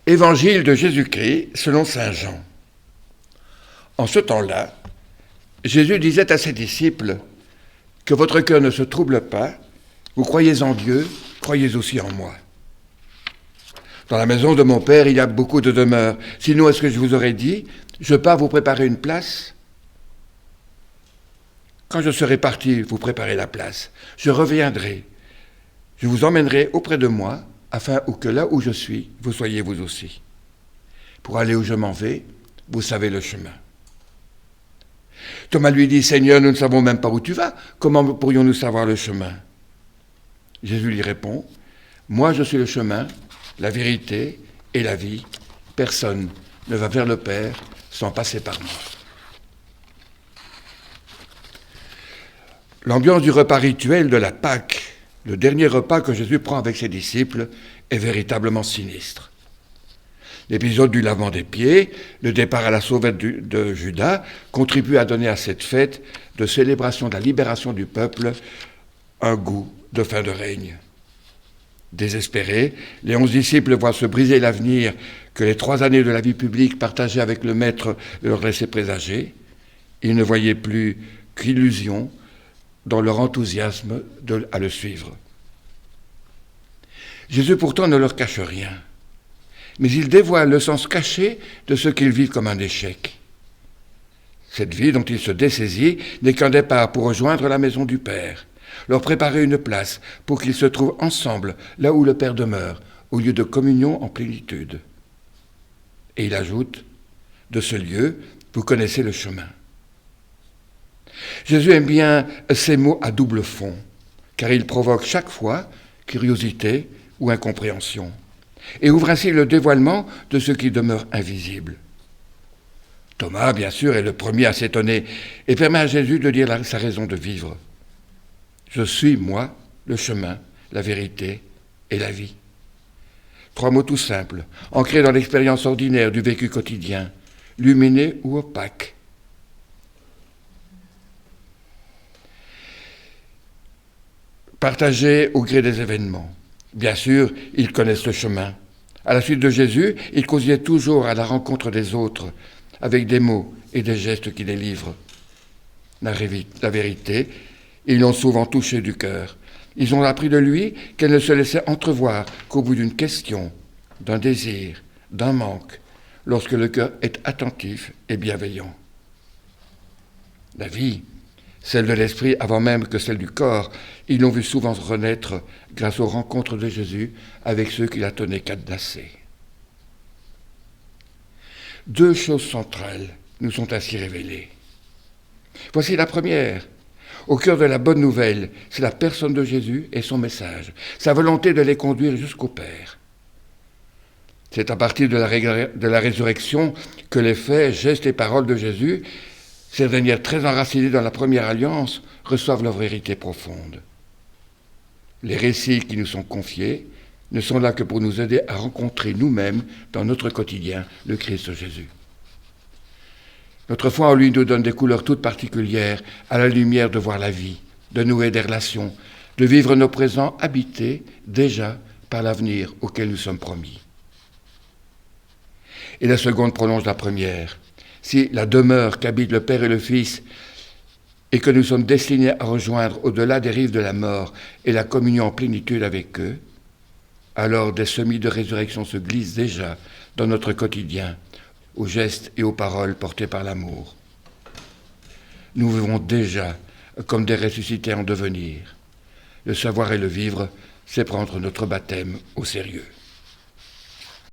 Évangile de Jésus-Christ selon saint Jean. En ce temps-là, Jésus disait à ses disciples « Que votre cœur ne se trouble pas, vous croyez en Dieu, croyez aussi en moi. Dans la maison de mon Père, il y a beaucoup de demeures. Sinon, est-ce que je vous aurais dit, je pars vous préparer une place ? Quand je serai parti vous préparer la place, je reviendrai. Je vous emmènerai auprès de moi, afin que là où je suis, vous soyez vous aussi. Pour aller où je m'en vais, vous savez le chemin. » Thomas lui dit « Seigneur, nous ne savons même pas où tu vas. Comment pourrions-nous savoir le chemin ?» Jésus lui répond « Moi, je suis le chemin, la vérité et la vie. Personne ne va vers le Père sans passer par moi. » L'ambiance du repas rituel de la Pâque, le dernier repas que Jésus prend avec ses disciples, est véritablement sinistre. L'épisode du lavement des pieds, le départ à la sauvette de Judas, contribue à donner à cette fête de célébration de la libération du peuple un goût de fin de règne. Désespérés, les 11 disciples voient se briser l'avenir que les 3 années de la vie publique partagées avec le Maître leur laissaient présager. Ils ne voyaient plus qu'illusion dans leur enthousiasme à le suivre. Jésus pourtant ne leur cache rien, mais il dévoile le sens caché de ce qu'ils vivent comme un échec. Cette vie dont il se dessaisit n'est qu'un départ pour rejoindre la maison du Père, leur préparer une place pour qu'ils se trouvent ensemble là où le Père demeure, au lieu de communion en plénitude. Et il ajoute, de ce lieu, vous connaissez le chemin. Jésus aime bien ces mots à double fond, car ils provoquent chaque fois curiosité ou incompréhension, et ouvre ainsi le dévoilement de ce qui demeure invisible. Thomas, bien sûr, est le premier à s'étonner et permet à Jésus de dire sa raison de vivre. Je suis, moi, le chemin, la vérité et la vie. 3 mots tout simples, ancrés dans l'expérience ordinaire du vécu quotidien, lumineux ou opaque. Partagés au gré des événements. Bien sûr, ils connaissent le chemin. À la suite de Jésus, ils causaient toujours à la rencontre des autres, avec des mots et des gestes qui les livrent. La vérité, ils l'ont souvent touchée du cœur. Ils ont appris de lui qu'elle ne se laissait entrevoir qu'au bout d'une question, d'un désir, d'un manque, lorsque le cœur est attentif et bienveillant. La vie, celle de l'esprit avant même que celle du corps, ils l'ont vu souvent renaître grâce aux rencontres de Jésus avec ceux qui la tenaient cadenassée. 2 choses centrales nous sont ainsi révélées. Voici la première. Au cœur de la bonne nouvelle, c'est la personne de Jésus et son message, sa volonté de les conduire jusqu'au Père. C'est à partir de la résurrection que les faits, gestes et paroles de Jésus, ces dernières très enracinées dans la première alliance, reçoivent leur vérité profonde. Les récits qui nous sont confiés ne sont là que pour nous aider à rencontrer nous-mêmes, dans notre quotidien, le Christ Jésus. Notre foi en lui nous donne des couleurs toutes particulières à la lumière de voir la vie, de nouer des relations, de vivre nos présents habités déjà par l'avenir auquel nous sommes promis. Et la seconde prolonge la première. Si la demeure qu'habitent le Père et le Fils et que nous sommes destinés à rejoindre au-delà des rives de la mort et la communion en plénitude avec eux, alors des semis de résurrection se glissent déjà dans notre quotidien, aux gestes et aux paroles portés par l'amour. Nous vivons déjà comme des ressuscités en devenir. Le savoir et le vivre, c'est prendre notre baptême au sérieux.